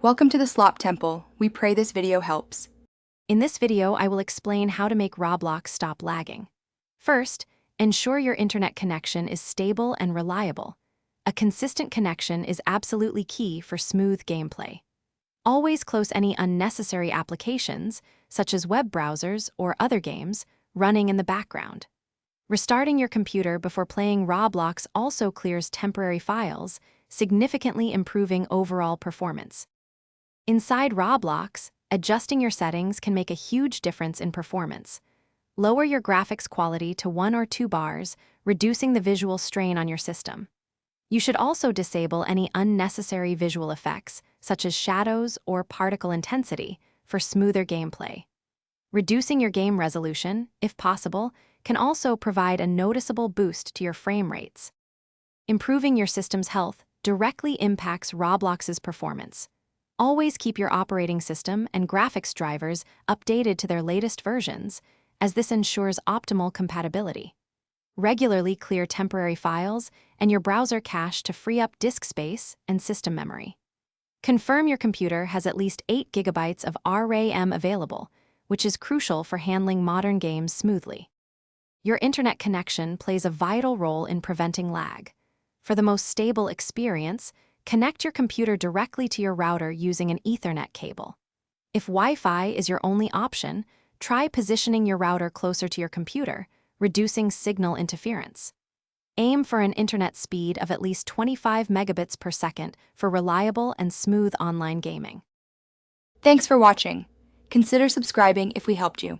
Welcome to the Slop Temple. We pray this video helps. In this video, I will explain how to make Roblox stop lagging. First, ensure your internet connection is stable and reliable. A consistent connection is absolutely key for smooth gameplay. Always close any unnecessary applications, such as web browsers or other games, running in the background. Restarting your computer before playing Roblox also clears temporary files, significantly improving overall performance. Inside Roblox, adjusting your settings can make a huge difference in performance. Lower your graphics quality to 1 or 2 bars, reducing the visual strain on your system. You should also disable any unnecessary visual effects, such as shadows or particle intensity, for smoother gameplay. Reducing your game resolution, if possible, can also provide a noticeable boost to your frame rates. Improving your system's health directly impacts Roblox's performance. Always keep your operating system and graphics drivers updated to their latest versions, as this ensures optimal compatibility. Regularly clear temporary files and your browser cache to free up disk space and system memory. Confirm your computer has at least 8 GB of RAM available, which is crucial for handling modern games smoothly. Your internet connection plays a vital role in preventing lag. For the most stable experience, connect your computer directly to your router using an Ethernet cable. If Wi-Fi is your only option, try positioning your router closer to your computer, reducing signal interference. Aim for an internet speed of at least 25 megabits per second for reliable and smooth online gaming. Thanks for watching. Consider subscribing if we helped you.